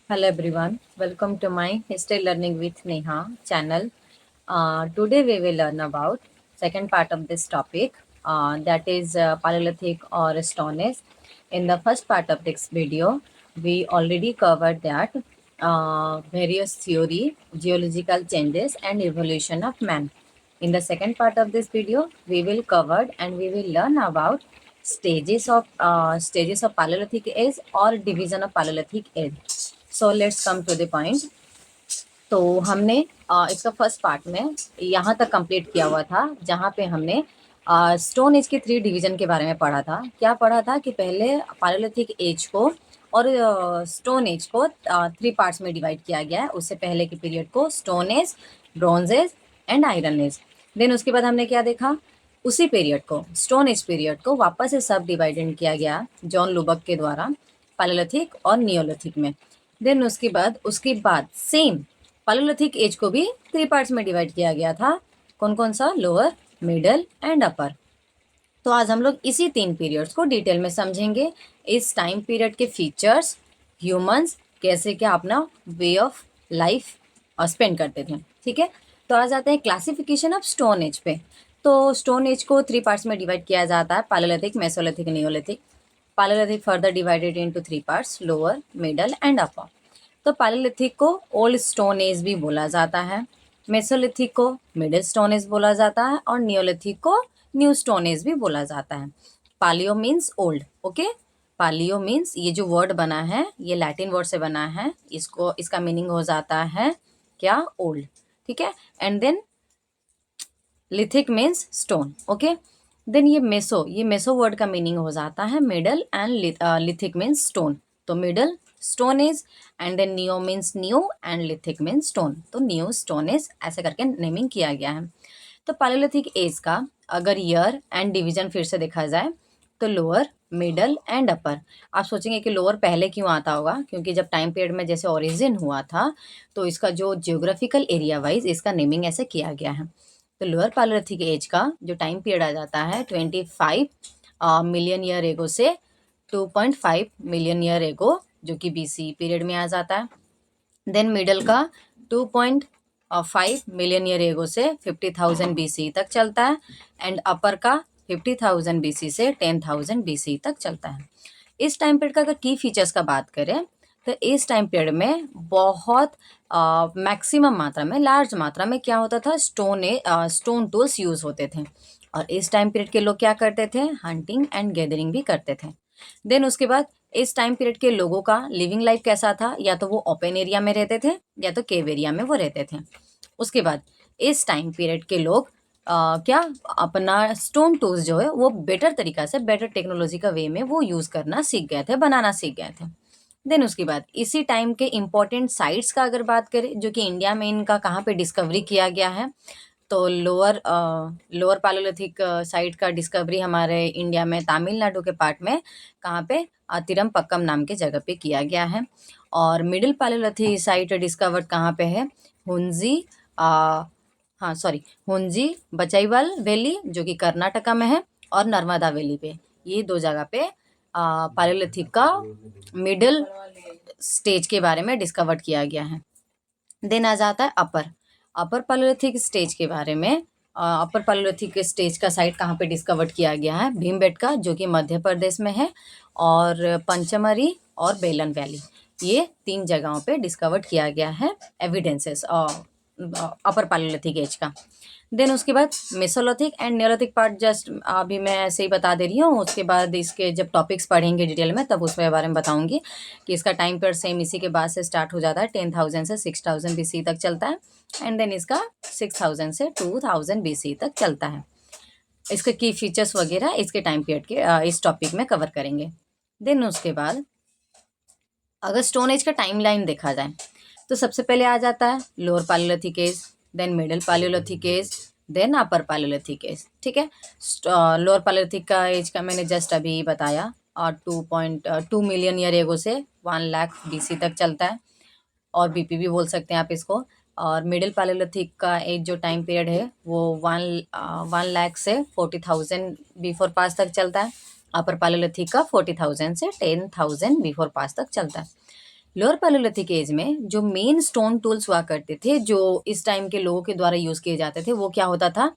Hello everyone, welcome to my History Learning with Neha channel. Today we will learn about second part of this topic, that is Paleolithic or Stone Age. In the first part of this video, we already covered that various theory, geological changes and evolution of man. In the second part of this video, we will cover and we will learn about stages of Paleolithic age or division of Paleolithic age. So let's come to the point. तो हमने इसका first part में यहाँ तक complete किया हुआ था जहाँ पे हमने स्टोन एज के 3 डिवीजन के बारे में पढ़ा था। क्या पढ़ा था कि पहले पालियोलिथिक एज को और स्टोन एज को 3 पार्ट्स में डिवाइड किया गया है। उससे पहले के पीरियड को stone age, bronze age and iron age. Then उसके बाद हमने क्या देखा, उसी पीरियड को स्टोन एज पीरियड को वापस से सब डिवाइडेड किया गया जॉन लुबक के द्वारा पालियोलिथिक और नियोलिथिक में। देन उसके बाद सेम पालियोलिथिक एज को भी 3 पार्ट्स में डिवाइड किया गया था। कौन कौन सा? Lower, middle and upper. तो आज हम लोग इसी 3 पीरियड्स को डिटेल में समझेंगे। इस टाइम पीरियड के फीचर्स, ह्यूमंस कैसे क्या अपना वे ऑफ लाइफ स्पेंड करते थे। ठीक है, तो आ जाते हैं क्लासिफिकेशन ऑफ स्टोन एज पे। तो स्टोन एज को 3 पार्ट्स में डिवाइड किया जाता है, palaeolithic, Mesolithic, Neolithic. Palaeolithic further divided into 3 parts, lower, middle and upper. तो पालियोलिथिक को ओल्ड स्टोन एज भी बोला जाता है, मेसोलिथिक को मिडिल स्टोन एज बोला जाता है और नियोलिथिक को न्यू स्टोन एज भी बोला जाता है। पालियो मीन्स ओल्ड, ओके। पालियो मीन्स ये जो वर्ड बना है ये लैटिन वर्ड से बना है, इसका मीनिंग हो जाता है क्या? ओल्ड। ठीक है, and then lithic means stone, okay. Then ये मेसो वर्ड का मीनिंग हो जाता है middle and lithic means stone. तो middle stone age and then neo means new and lithic means stone. तो न्यू स्टोन एज ऐसे करके नेमिंग किया गया है। तो पालियोलिथिक एज का अगर ईयर एंड डिवीजन फिर से देखा जाए तो लोअर, मिडल एंड अपर। आप सोचेंगे कि लोअर पहले क्यों आता होगा, क्योंकि जब टाइम पीरियड में जैसे ओरिजिन हुआ था तो इसका जो जियोग्राफिकल एरिया वाइज इसका नेमिंग ऐसे किया गया है। तो लोअर पालियोलिथिक एज का जो टाइम पीरियड आ जाता है 25 मिलियन ईयर एगो से 2.5 मिलियन ईयर एगो, जो कि बीसी पीरियड में आ जाता है। देन मिडल का 2.5 मिलियन ईयर एगो से 50,000 बीसी तक चलता है एंड अपर का 50,000 बीसी से 10,000 बीसी तक चलता है। इस टाइम पीरियड का अगर की फीचर्स का बात करें तो इस टाइम पीरियड में बहुत मैक्सिमम मात्रा में, लार्ज मात्रा में क्या होता था, स्टोन टूल्स यूज होते थे। और इस टाइम पीरियड के लोग क्या करते थे? हंटिंग एंड गैदरिंग भी करते थे। देन उसके बाद इस टाइम पीरियड के लोगों का लिविंग लाइफ कैसा था? या तो वो ओपन एरिया में रहते थे या तो केव एरिया में वो रहते थे। उसके बाद इस टाइम पीरियड के लोग क्या अपना स्टोन टूल्स जो है वो बेटर तरीका से, बेटर टेक्नोलॉजी का वे में वो यूज़ करना सीख गए थे, बनाना सीख गए थे। देन उसके बाद इसी टाइम के इम्पोर्टेंट साइट्स का अगर बात करें, जो कि इंडिया में इनका कहाँ पे डिस्कवरी किया गया है, तो लोअर पालियोलिथिक साइट का डिस्कवरी हमारे इंडिया में तमिलनाडु के पार्ट में कहाँ पे तिरमपक्कम नाम के जगह पे किया गया है। और मिडिल पालियोलिथिक साइट डिस्कवर्ड कहाँ पे है? हुंजी बचाईवाल वैली, जो कि कर्नाटका में है, और नर्मदा वैली पे, ये 2 जगह पे पालियोलिथिक का मिडिल स्टेज के बारे में डिस्कवर्ड किया गया है। देन आ जाता है अपर पालियोलिथिक स्टेज के बारे में। अपर पालियोलिथिक स्टेज का साइट कहाँ पे डिस्कवर्ड किया गया है? भीमबेटका, जो कि मध्य प्रदेश में है, और पंचमरी और बेलन वैली, ये 3 जगहों पे डिस्कवर्ड किया गया है एविडेंसेस अपर पालियोलिथिक एज का। देन उसके बाद Mesolithic and Neolithic part just अभी मैं ऐसे ही बता दे रही हूँ। उसके बाद इसके जब टॉपिक्स पढ़ेंगे डिटेल में तब उसके बारे में बताऊंगी कि इसका टाइम पीरियड सेम इसी के बाद से स्टार्ट हो जाता है, 10,000 से 6,000 बीसी तक चलता है एंड देन इसका 6,000 से 2,000 बीसी तक चलता है। इसके की फीचर्स वगैरह इसके टाइम पीरियड के इस टॉपिक में कवर करेंगे। देन उसके बाद अगर स्टोन एज का टाइम लाइन देखा जाए तो सबसे पहले आ जाता है lower palaeolithic age, then middle palaeolithic age, then upper palaeolithic age. ठीक है, लोअर पालियोलिथिक का एज का मैंने जस्ट अभी बताया, और 2.2 मिलियन ईयर एगो से 1 लाख बीसी तक चलता है, और बीपी भी बोल सकते हैं आप इसको। और मिडिल पालियोलिथिक का एज जो टाइम पीरियड है वो 1 लाख से 40,000 बिफोर पास तक चलता है। अपर पालियोलिथिक का 40,000 से 10,000 बिफोर पास तक चलता है। लोअर पैलियोलिथिक एज में जो मेन स्टोन टूल्स हुआ करते थे जो इस टाइम के लोगों के द्वारा यूज किए जाते थे वो क्या होता था,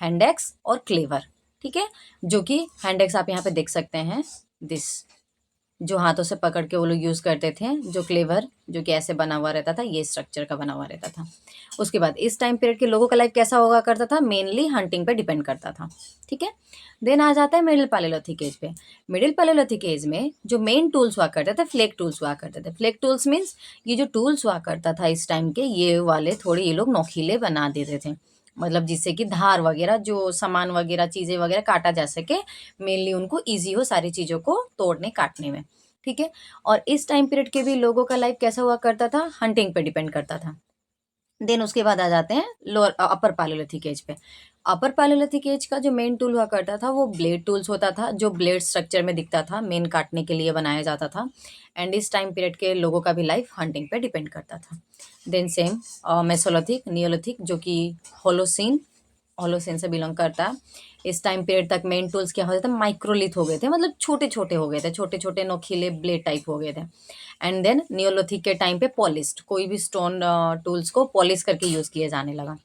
हैंडेक्स और क्लेवर। ठीक है, जो कि हैंडेक्स आप यहाँ पे देख सकते हैं, दिस जो हाथों से पकड़ के वो लोग यूज करते थे, जो क्लेवर जो कि ऐसे बना हुआ रहता था, ये स्ट्रक्चर का बना हुआ रहता था। उसके बाद इस टाइम पीरियड के लोगों का लाइफ कैसा हुआ करता था, मेनली हंटिंग पे डिपेंड करता था। ठीक है, देन आ जाता है मिडिल पैलियोलिथिक एज पे। मिडिल पैलियोलिथिक एज में जो मेन टूल्स हुआ करते थे, फ्लेक टूल्स हुआ करते थे। फ्लेक टूल्स मीन्स ये जो टूल्स हुआ करता था इस टाइम के, ये वाले थोड़े ये लोग नोखीले बना देते थे, मतलब जिससे कि धार वगैरह जो सामान वगैरह चीजें वगैरह काटा जा सके, मेनली उनको ईजी हो सारी चीजों को तोड़ने काटने में। ठीक है, और इस टाइम पीरियड के भी लोगों का लाइफ कैसा हुआ करता था, हंटिंग पे डिपेंड करता था। देन उसके बाद आ जाते हैं लोअर अपर पैलियोलिथिक एज पे। अपर पैलियोलिथिक एज का जो मेन टूल हुआ करता था वो ब्लेड टूल्स होता था, जो ब्लेड स्ट्रक्चर में दिखता था, मेन काटने के लिए बनाया जाता था। एंड इस टाइम पीरियड के लोगों का भी लाइफ हंटिंग पे डिपेंड करता था। देन सेम मेसोलिथिक, नियोलिथिक जो कि होलोसीन होलोसिन से बिलोंग करता है। इस टाइम पीरियड तक मेन टूल्स क्या होते थे, माइक्रोलिथ हो गए थे, मतलब छोटे छोटे हो गए थे, छोटे छोटे नोखीले ब्लेड टाइप हो गए थे। एंड देन नियोलिथिक के टाइम पे पॉलिस्ड, कोई भी स्टोन टूल्स को पॉलिश करके यूज किए जाने लगा।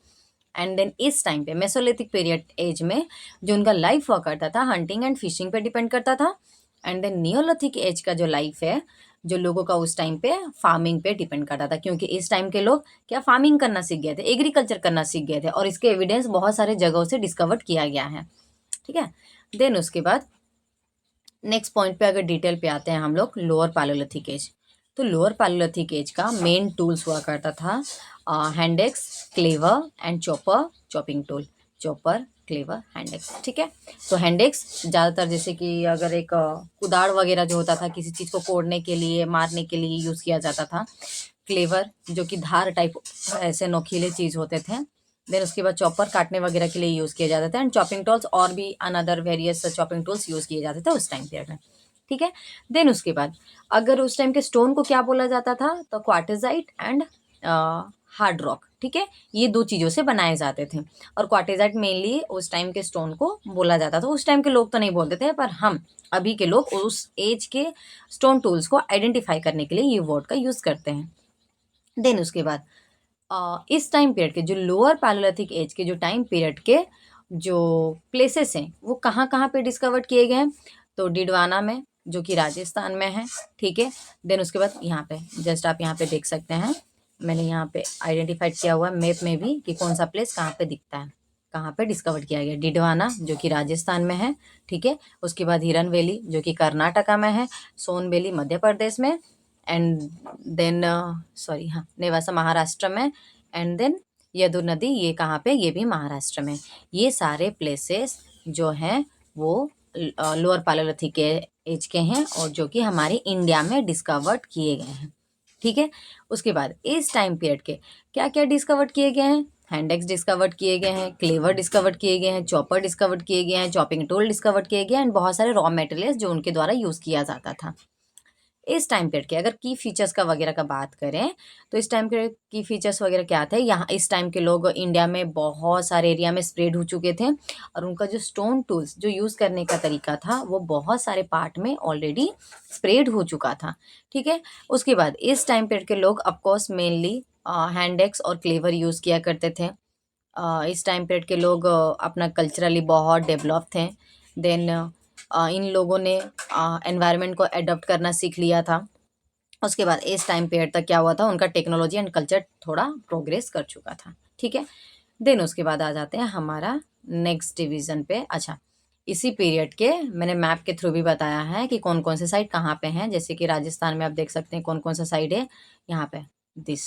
एंड देन इस टाइम पे मेसोलिथिक पीरियड एज में जो उनका लाइफ हुआ करता था हंटिंग एंड फिशिंग पे डिपेंड करता था। एंड देन नियोलिथिक एज का जो लाइफ है, जो लोगों का उस टाइम पे फार्मिंग पे डिपेंड करता था, क्योंकि इस टाइम के लोग क्या फार्मिंग करना सीख गए थे, एग्रीकल्चर करना सीख गए थे, और इसके एविडेंस बहुत सारे जगहों से डिस्कवर किया गया है। ठीक है, देन उसके बाद नेक्स्ट पॉइंट पे अगर डिटेल पे आते हैं हम लोग, लोअर पैलियोलिथिक एज। तो लोअर पैलियोलिथिक एज का मेन टूल्स हुआ करता था hand axe, cleaver and chopper, chopping tool, chopper, cleaver, hand axe. ठीक है, तो हैंडेक्स ज़्यादातर जैसे कि अगर एक कुदाड़ वगैरह जो होता था किसी चीज़ को कोड़ने के लिए, मारने के लिए यूज़ किया जाता था। क्लेवर जो कि धार टाइप ऐसे नोकीले चीज़ होते थे। देन उसके बाद चॉपर काटने वगैरह के लिए यूज़ किया जाता था। एंड चॉपिंग टूल्स और भी another various chopping tools use किए जाते थे उस टाइम पीरियड में। ठीक है, देन उसके बाद अगर उस टाइम के स्टोन को क्या बोला जाता था, तो क्वार्टेजाइट एंड हार्ड रॉक। ठीक है, ये दो चीज़ों से बनाए जाते थे, और क्वार्टेजाइट मेनली उस टाइम के स्टोन को बोला जाता था। उस टाइम के लोग तो नहीं बोलते थे, पर हम अभी के लोग उस एज के स्टोन टूल्स को आइडेंटिफाई करने के लिए ये वर्ड का यूज़ करते हैं। देन उसके बाद इस टाइम पीरियड के जो लोअर पैलियोलिथिक एज के जो टाइम पीरियड के जो प्लेसेस हैं वो कहाँ कहाँ पे डिस्कवर्ड किए गए हैं, तो डिडवाना में जो कि राजस्थान में है। ठीक है, देन उसके बाद यहाँ पे जस्ट आप यहाँ पे देख सकते हैं, मैंने यहाँ पे आइडेंटिफाइड किया हुआ है मैप में भी कि कौन सा प्लेस कहाँ पे दिखता है, कहाँ पे डिस्कवर किया गया। डिडवाना जो कि राजस्थान में है। ठीक है, उसके बाद हिरन वैली जो कि कर्नाटका में है, सोन वैली मध्य प्रदेश में, एंड देन सॉरी हाँ नेवासा महाराष्ट्र में, एंड देन यदु नदी ये कहाँ पे, ये भी महाराष्ट्र में। ये सारे प्लेसेस जो हैं वो लोअर पैलियोलिथिक के एज के हैं, और जो कि हमारे इंडिया में डिस्कवर्ड किए गए हैं। ठीक है, उसके बाद इस टाइम पीरियड के क्या क्या डिस्कवर्ड किए गए हैं, हैंडेक्स डिस्कवर्ड किए गए हैं, क्लेवर डिस्कवर्ड किए गए हैं, चॉपर डिस्कवर्ड किए गए हैं, चॉपिंग टूल डिस्कवर्ड किए गए हैं, एंड बहुत सारे रॉ मटेरियल्स जो उनके द्वारा यूज़ किया जाता था। इस टाइम पीरियड के अगर की फीचर्स का वगैरह का बात करें, तो इस टाइम के की फीचर्स वगैरह क्या थे, यहाँ इस टाइम के लोग इंडिया में बहुत सारे एरिया में स्प्रेड हो चुके थे, और उनका जो स्टोन टूल्स जो यूज़ करने का तरीका था वो बहुत सारे पार्ट में ऑलरेडी स्प्रेड हो चुका था। ठीक है, उसके बाद इस टाइम पीरियड के लोग ऑफकोर्स मेनली हैंडेक्स और क्लेवर यूज़ किया करते थे। इस टाइम पीरियड के लोग अपना कल्चरली बहुत डेवलप थे। देन इन लोगों ने एनवायरनमेंट को अडॉप्ट करना सीख लिया था। उसके बाद इस टाइम पीरियड तक क्या हुआ था, उनका टेक्नोलॉजी एंड कल्चर थोड़ा प्रोग्रेस कर चुका था। ठीक है, देन उसके बाद आ जाते हैं हमारा नेक्स्ट डिवीजन पे। अच्छा, इसी पीरियड के मैंने मैप के थ्रू भी बताया है कि कौन कौन से साइड कहाँ पे हैं, जैसे कि राजस्थान में आप देख सकते हैं कौन कौन सा साइड है, यहाँ पे दिस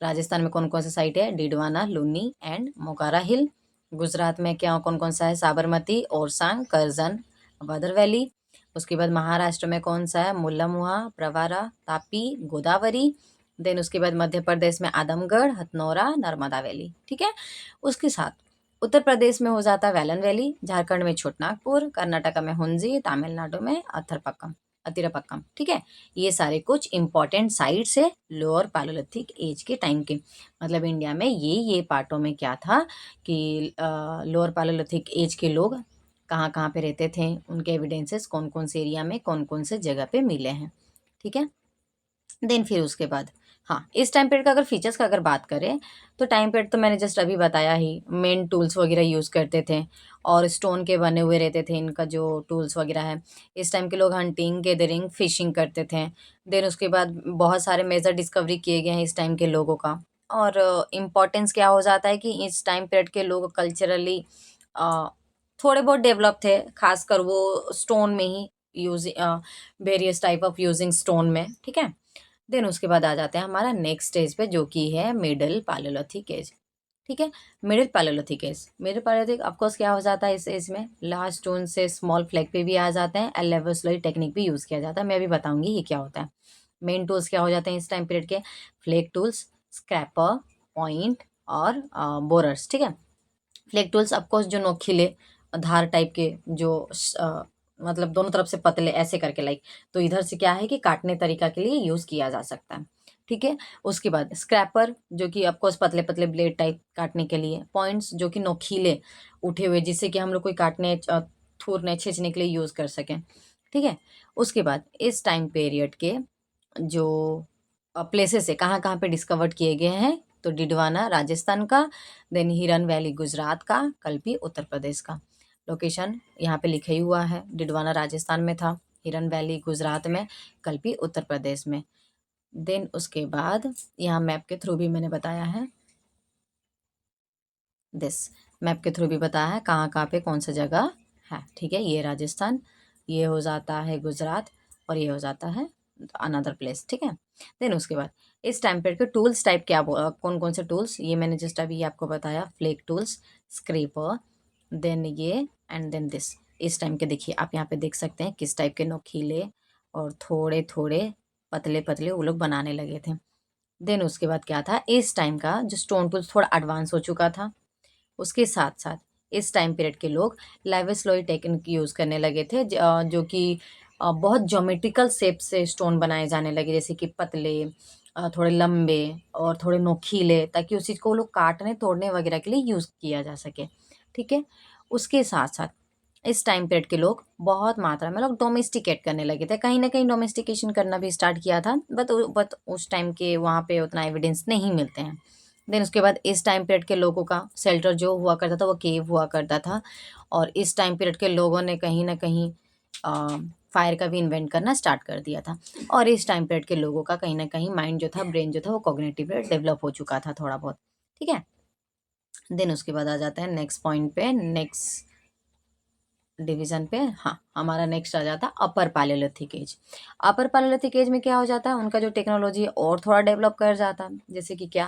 राजस्थान में कौन कौन सा साइड है, डिडवाना, लुनी एंड मोगारा हिल। गुजरात में क्या कौन कौन सा है, साबरमती, ओरसांग, करजन, बदर वैली। उसके बाद महाराष्ट्र में कौन सा है, मुल्लामुहा, प्रवारा, तापी, गोदावरी। देन उसके बाद मध्य प्रदेश में आदमगढ़, हथनौरा, नर्मदा वैली। ठीक है, उसके साथ उत्तर प्रदेश में हो जाता है वेलन वैली, झारखंड में छोटनागपुर, कर्नाटका में हुंजी, तमिलनाडु में अथरपक्कम, अतिरपक्कम। ठीक है, ये सारे कुछ इंपॉर्टेंट साइट्स है लोअर पैलियोलिथिक एज के टाइम के। मतलब इंडिया में ये पार्टों में क्या था कि लोअर पैलियोलिथिक एज के लोग कहाँ कहाँ पे रहते थे, उनके एविडेंसेस कौन कौन से एरिया में कौन कौन से जगह पे मिले हैं। ठीक है, देन फिर उसके बाद हाँ, इस टाइम पीरियड का अगर फीचर्स का अगर बात करें तो टाइम पीरियड तो मैंने जस्ट अभी बताया ही, मेन टूल्स वगैरह यूज़ करते थे और स्टोन के बने हुए रहते थे इनका जो टूल्स वगैरह है। इस टाइम के लोग हंटिंग, गैदरिंग, फिशिंग करते थे। देन उसके बाद बहुत सारे मेजर डिस्कवरी किए गए हैं इस टाइम के लोगों का। और इम्पोर्टेंस क्या हो जाता है कि इस टाइम पीरियड के लोग कल्चरली थोड़े बहुत डेवलप थे, खासकर वो स्टोन में ही use various type of using stone में, ठीक है। देन उसके बाद आ जाते हैं हमारा नेक्स्ट स्टेज पे जो कि है मिडल पैलेयोलिथिक एज, ठीक है। मिडिल पैलेयोलिथिक एज, मिडिल पैलेयोलिथिक ऑफकोर्स क्या हो जाता है इस एज में, लार्ज स्टोन से स्मॉल फ्लैग पे भी आ जाते हैं, लेवोस्लोई टेक्निक भी यूज़ किया जाता है। मैं अभी बताऊंगी ये क्या होता है। मेन टूल्स क्या हो जाते हैं इस टाइम पीरियड के, फ्लैग टूल्स, स्क्रैपर, पॉइंट और बोरर्स, ठीक है। फ्लैग टूल्स ऑफकोर्स जो नोकीले धार टाइप के जो मतलब दोनों तरफ से पतले ऐसे करके लाइक, तो इधर से क्या है कि काटने तरीका के लिए यूज़ किया जा सकता है, ठीक है। उसके बाद स्क्रैपर जो कि ऑफकोर्स पतले पतले ब्लेड टाइप काटने के लिए, पॉइंट्स जो कि नोकीले उठे हुए जिससे कि हम लोग कोई काटने थूरने छींचने के लिए यूज़ कर सकें, ठीक है। उसके बाद इस टाइम पीरियड के जो प्लेसेस है कहाँ कहाँ पे डिस्कवर्ड किए गए हैं, तो डिडवाना राजस्थान का, देन हिरन वैली गुजरात का, कल्पी उत्तर प्रदेश का। लोकेशन यहाँ पे लिखा ही हुआ है, डिडवाना राजस्थान में था, हिरन वैली गुजरात में, कल्पी उत्तर प्रदेश में। देन उसके बाद यहाँ मैप के थ्रू भी मैंने बताया है, दिस मैप के थ्रू भी बताया है कहाँ कहाँ पे कौन सा जगह है, ठीक है। ये राजस्थान, ये हो जाता है गुजरात और ये हो जाता है अनदर प्लेस, ठीक है। देन उसके बाद इस टाइम पीरियड के टूल्स टाइप क्या कौन कौन से टूल्स, ये मैंने जस्ट अभी आपको बताया, फ्लेक टूल्स, स्क्रेपर, देन ये एंड देन दिस। इस टाइम के देखिए आप यहाँ पे देख सकते हैं किस टाइप के नोकीले और थोड़े थोड़े पतले पतले वो लोग बनाने लगे थे। देन उसके बाद क्या था, इस टाइम का जो स्टोन टूल्स थोड़ा एडवांस हो चुका था, उसके साथ साथ इस टाइम पीरियड के लोग लेविस टेक्निक यूज़ करने लगे थे, जो कि बहुत ज्योमेट्रिकल शेप से स्टोन बनाए जाने लगे, जैसे कि पतले, थोड़े लंबे और थोड़े नोकीले, ताकि उस चीज़ को वो लोग काटने तोड़ने वगैरह के लिए यूज़ किया जा सके, ठीक है। उसके साथ साथ इस टाइम पीरियड के लोग बहुत मात्रा में लोग डोमेस्टिकेट करने लगे थे, कहीं ना कहीं डोमेस्टिकेशन करना भी स्टार्ट किया था, बट उस टाइम के वहाँ पे उतना एविडेंस नहीं मिलते हैं। देन उसके बाद इस टाइम पीरियड के लोगों का शेल्टर जो हुआ करता था वो केव हुआ करता था, और इस टाइम पीरियड के लोगों ने कहीं ना कहीं फायर का भी इन्वेंट करना स्टार्ट कर दिया था, और इस टाइम पीरियड के लोगों का कहीं ना कहीं माइंड जो था, ब्रेन जो था, वो कॉग्निटिव डेवलप हो चुका था थोड़ा बहुत, ठीक है। देन उसके बाद आ जाते हैं नेक्स्ट पॉइंट पे, नेक्स्ट डिवीजन पे। हाँ, हमारा नेक्स्ट आ जाता है अपर पैलेयोलिथिक एज। अपर पैलेयोलिथिक एज में क्या हो जाता है, उनका जो टेक्नोलॉजी है और थोड़ा डेवलप कर जाता है, जैसे कि क्या,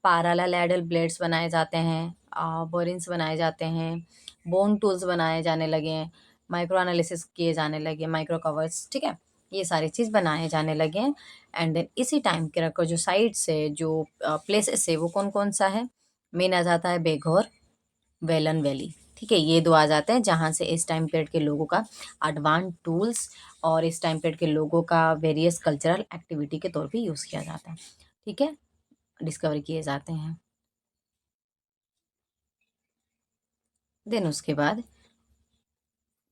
पैरेलल एडल ब्लेड्स बनाए जाते हैं, बोरिन्स बनाए जाते हैं, बोन टूल्स बनाए जाने लगे हैं, माइक्रो एनालिसिस किए जाने लगे, माइक्रो कवर्स, ठीक है। ये सारी चीज़ बनाए जाने लगे हैं। एंड देन इसी टाइम के रखो जो साइट्स है, जो प्लेसेस है, वो कौन कौन सा है, मेन आ जाता है बेघोर, वेलन वैली, ठीक है। ये दो आ जाते हैं जहाँ से इस टाइम पीरियड के लोगों का एडवांस टूल्स और इस टाइम पीरियड के लोगों का वेरियस कल्चरल एक्टिविटी के तौर पे यूज़ किया जाता है, ठीक है, डिस्कवर किए जाते हैं। देन उसके बाद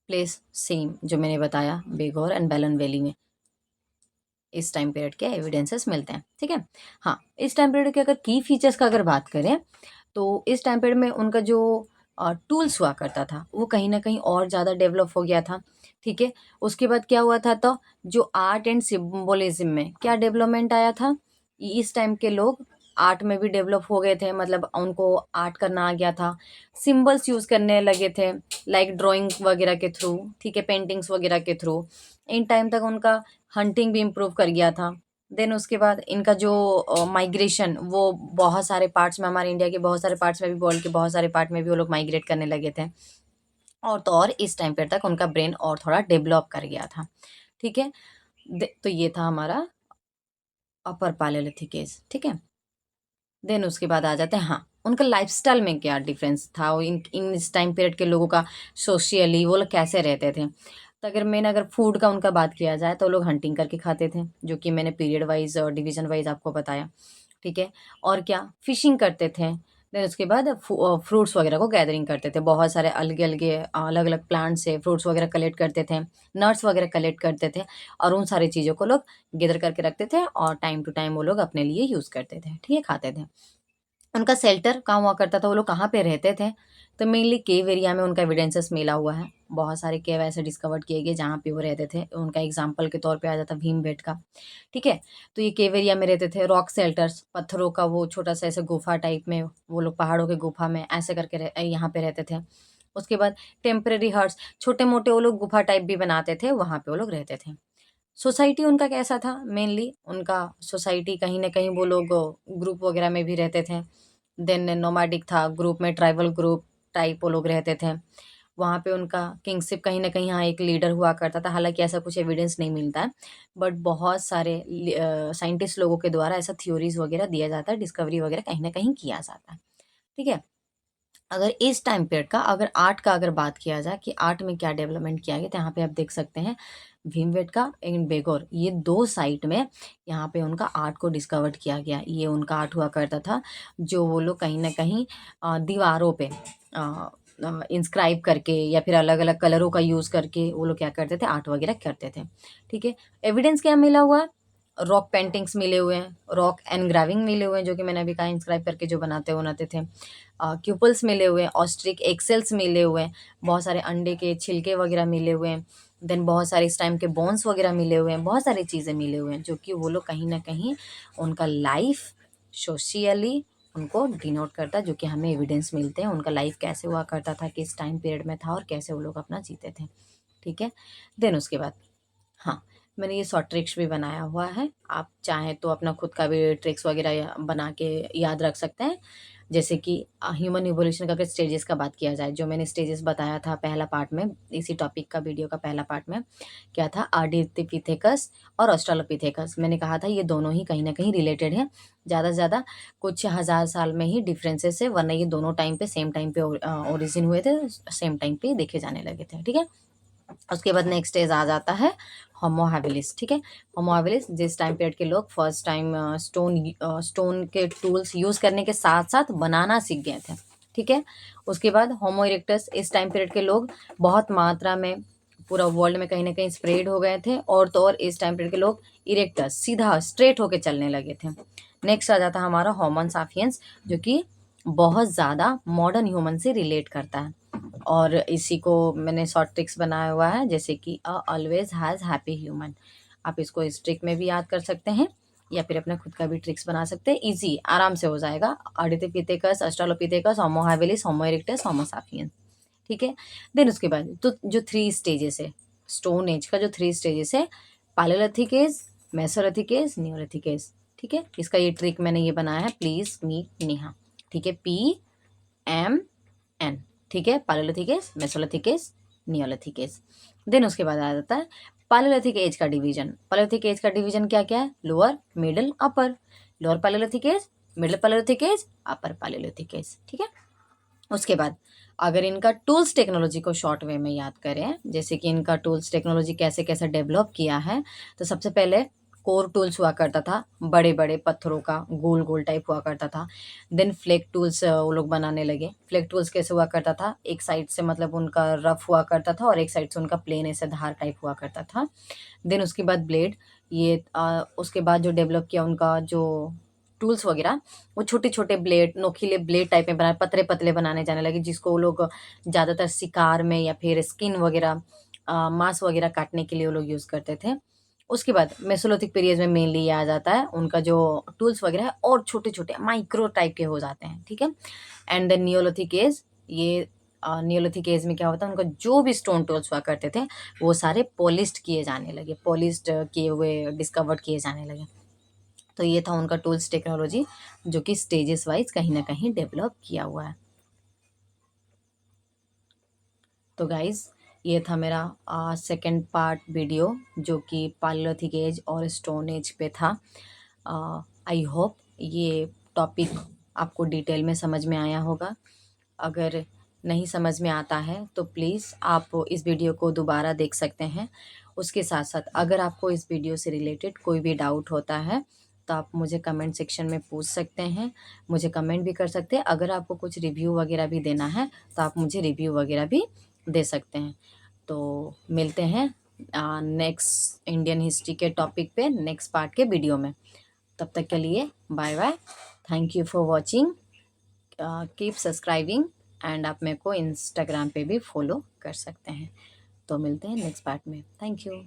प्लेस सेम जो मैंने बताया, बेगोर एंड बेलन वैली में इस टाइम पीरियड के एविडेंसेस मिलते हैं, ठीक है। हाँ, इस टाइम पीरियड के अगर की फीचर्स का अगर बात करें तो इस टाइम पीरियड में उनका जो टूल्स हुआ करता था वो कहीं ना कहीं और ज़्यादा डेवलप हो गया था, ठीक है। उसके बाद क्या हुआ था, तो जो आर्ट एंड सिम्बोलिज्म में क्या डेवलपमेंट आया था, इस टाइम के लोग आर्ट में भी डेवलप हो गए थे, मतलब उनको आर्ट करना आ गया था, सिम्बल्स यूज़ करने लगे थे, लाइक ड्राइंग वगैरह के थ्रू, ठीक है, पेंटिंग्स वगैरह के थ्रू। इन टाइम तक उनका हंटिंग भी इम्प्रूव कर गया था। देन उसके बाद इनका जो माइग्रेशन, वो बहुत सारे पार्ट्स में, हमारे इंडिया के बहुत सारे पार्ट्स में भी, वर्ल्ड के बहुत सारे पार्ट में भी वो लोग माइग्रेट करने लगे थे, और तो और इस टाइम पे तक उनका ब्रेन और थोड़ा डेवलप कर गया था, ठीक है। तो ये था हमारा अपर पैलेयोलिथिक एज, ठीक है। देन उसके बाद आ जाते हैं, हाँ, उनका लाइफस्टाइल में क्या डिफरेंस था, वो इन इस टाइम पीरियड के लोगों का सोशियली वो लोग कैसे रहते थे। तो अगर फूड का उनका बात किया जाए तो लोग हंटिंग करके खाते थे, जो कि मैंने पीरियड वाइज और डिवीजन वाइज आपको बताया, ठीक है। और क्या, फिशिंग करते थे, देन उसके बाद फ्रूट्स वगैरह को गैदरिंग करते थे, बहुत सारे अलग अलग प्लांट से फ्रूट्स वगैरह कलेक्ट करते थे, नट्स वगैरह कलेक्ट करते थे, और उन सारी चीज़ों को लोग गैदर करके रखते थे और टाइम टू टाइम वो लोग अपने लिए यूज़ करते थे, ठीक है, खाते थे। उनका शेल्टर कहाँ हुआ करता था, वो लोग कहाँ पे रहते थे, तो मेनली केव एरिया में उनका एविडेंसेस मिला हुआ है। बहुत सारे केव ऐसे डिस्कवर्ड किए गए जहाँ पे वो रहते थे। उनका एग्जाम्पल के तौर पे आ जाता भीमबेटका, ठीक है। तो ये केव एरिया में रहते थे। रॉक शेल्टर्स, पत्थरों का वो छोटा सा ऐसे गुफा टाइप में, वो लोग पहाड़ों के गुफा में ऐसे करके यहाँ पे रहते थे। उसके बाद टेम्परेरी हट्स, छोटे मोटे वो लोग गुफा टाइप भी बनाते थे, वहाँ पे वो लोग रहते थे। सोसाइटी उनका कैसा था, मेनली उनका सोसाइटी कहीं ना कहीं वो लोग ग्रुप वगैरह में भी रहते थे। देन नोमैडिक था, ग्रुप में ट्राइबल ग्रुप टाइप वो लोग रहते थे। वहाँ पे उनका किंगशिप कहीं ना कहीं, हाँ, एक लीडर हुआ करता था। हालांकि ऐसा कुछ एविडेंस नहीं मिलता है, बट बहुत सारे साइंटिस्ट लोगों के द्वारा ऐसा थ्योरीज वगैरह दिया जाता है, डिस्कवरी वगैरह कहीं ना कहीं किया जाता है, ठीक है। अगर इस टाइम पीरियड का, अगर आर्ट का अगर बात किया जाए कि आर्ट में क्या डेवलपमेंट किया गया, तो यहाँ पे आप देख सकते हैं भीमबेटका एंड बेगोर, ये दो साइट में यहाँ पे उनका आर्ट को डिस्कवर्ड किया गया। ये उनका आर्ट हुआ करता था, जो वो लोग कहीं ना कहीं दीवारों पे इंस्क्राइब करके या फिर अलग अलग कलरों का यूज़ करके वो लोग क्या करते थे, आर्ट वगैरह करते थे, ठीक है। एविडेंस क्या मिला हुआ है, रॉक पेंटिंग्स मिले हुए हैं, रॉक एनग्राविंग मिले हुए हैं, जो कि मैंने अभी कहा इंस्क्राइब करके जो बनाते थे। क्यूपल्स मिले हुए हैं, ऑस्ट्रिक एक्सेल्स मिले हुए हैं, बहुत सारे अंडे के छिलके वगैरह मिले हुए हैं। देन बहुत सारे इस टाइम के बोन्स वगैरह मिले हुए हैं, बहुत सारी चीज़ें मिले हुए हैं, जो कि वो लोग कहीं ना कहीं उनका लाइफ सोशियली उनको डिनोट करता है, जो कि हमें एविडेंस मिलते हैं उनका लाइफ कैसे हुआ करता था, किस टाइम पीरियड में था और कैसे वो लोग अपना जीते थे, ठीक है। देन उसके बाद, हाँ, मैंने ये शॉर्ट ट्रिक्स भी बनाया हुआ है, आप चाहें तो अपना खुद का भी ट्रिक्स वगैरह बना के याद रख सकते हैं। जैसे कि ह्यूमन इवोल्यूशन का अगर स्टेजेस का बात किया जाए, जो मैंने स्टेजेस बताया था पहला पार्ट में, इसी टॉपिक का वीडियो का पहला पार्ट में क्या था, आर्डिपिथेकस और ऑस्ट्रालोपिथेकस, मैंने कहा था ये दोनों ही कहीं ना कहीं रिलेटेड है। ज़्यादा से ज़्यादा कुछ हज़ार साल में ही डिफरेंसेस है, वरना ये दोनों टाइम पे सेम टाइम पे ओरिजिन हुए थे, सेम टाइम पे देखे जाने लगे थे, ठीक है। उसके बाद नेक्स्ट स्टेज आ जाता है होमो हैबिलिस, ठीक है। होमो हैबिलिस जिस टाइम पीरियड के लोग फर्स्ट टाइम स्टोन के टूल्स यूज़ करने के साथ साथ बनाना सीख गए थे, ठीक है। उसके बाद होमो इरेक्टस, इस टाइम पीरियड के लोग बहुत मात्रा में पूरा वर्ल्ड में कहीं ना कहीं स्प्रेड हो गए थे, और तो और इस टाइम पीरियड के लोग इरेक्टस सीधा स्ट्रेट होके चलने लगे थे। नेक्स्ट आ जाता है हमारा होमन साफियंस, जो कि बहुत ज़्यादा मॉडर्न ह्यूमन से रिलेट करता है, और इसी को मैंने शॉर्ट ट्रिक्स बनाया हुआ है, जैसे कि ऑलवेज हैज़ हैप्पी ह्यूमन। आप इसको इस ट्रिक में भी याद कर सकते हैं, या फिर अपना खुद का भी ट्रिक्स बना सकते हैं, इजी आराम से हो जाएगा। Ardipithecus, Australopithecus, Homo habilis, Homo erectus, Homo sapiens, ठीक है। देन उसके बाद तो जो थ्री स्टेजेस है, स्टोन एज का जो थ्री स्टेजेस है, palaeolithic age, mesolithic age, neolithic age, ठीक है। इसका ये ट्रिक मैंने ये बनाया है, प्लीज मीट नेहा, ठीक है, PMN, ठीक है। Palaeolithic age, mesolithic age, neolithic age. Then उसके बाद आ जाता है पालेलिथिक एज का डिवीजन। पालेलिथिक एज का डिवीजन क्या क्या है, lower, middle, upper. Lower palaeolithic age, middle palaeolithic age, upper palaeolithic age, ठीक है। उसके बाद अगर इनका टूल्स टेक्नोलॉजी को शॉर्ट वे में याद करें, जैसे कि इनका टूल्स टेक्नोलॉजी कैसे कैसे डेवलप किया है, तो सबसे पहले कोर टूल्स हुआ करता था, बड़े बड़े पत्थरों का गोल गोल टाइप हुआ करता था। देन फ्लेक टूल्स वो लोग बनाने लगे। फ्लेक टूल्स कैसे हुआ करता था, एक साइड से मतलब उनका रफ हुआ करता था और एक साइड से उनका प्लेन ऐसे धार टाइप हुआ करता था। देन उसके बाद ब्लेड, ये उसके बाद जो डेवलप किया उनका जो टूल्स वगैरह, वो छोटे छोटे ब्लेड, नोकीले ब्लेड टाइप में बनाए, पतले पतले बनाने जाने लगे, जिसको वो लोग ज़्यादातर शिकार में या फिर स्किन वगैरह मांस वगैरह काटने के लिए वो लोग यूज़ करते थे। उसके बाद मेसोलिथिक पीरियड में मेनली ये आ जाता है, उनका जो टूल्स वगैरह है और छोटे छोटे माइक्रो टाइप के हो जाते हैं, ठीक है। एंड देन नियोलिथिक एज, ये नियोलिथिक एज में क्या होता है, उनका जो भी स्टोन टूल्स हुआ करते थे वो सारे पॉलिश्ड किए जाने लगे, पॉलिश्ड किए हुए डिस्कवर्ड किए जाने लगे। तो ये था उनका टूल्स टेक्नोलॉजी, जो कि स्टेजेस वाइज कहीं ना कहीं डेवलप किया हुआ है। तो गाइज ये था मेरा सेकंड पार्ट वीडियो, जो कि पालियोलिथिक एज और स्टोन एज पे था। आई होप ये टॉपिक आपको डिटेल में समझ में आया होगा। अगर नहीं समझ में आता है तो प्लीज़ आप इस वीडियो को दोबारा देख सकते हैं। उसके साथ साथ अगर आपको इस वीडियो से रिलेटेड कोई भी डाउट होता है तो आप मुझे कमेंट सेक्शन में पूछ सकते हैं, मुझे कमेंट भी कर सकते हैं। अगर आपको कुछ रिव्यू वगैरह भी देना है तो आप मुझे रिव्यू वगैरह भी दे सकते हैं। तो मिलते हैं नेक्स्ट इंडियन हिस्ट्री के टॉपिक पे नेक्स्ट पार्ट के वीडियो में। तब तक के लिए bye bye, thank you for watching, keep subscribing and आप मेरे को इंस्टाग्राम पे भी फॉलो कर सकते हैं। तो मिलते हैं नेक्स्ट पार्ट में, थैंक यू।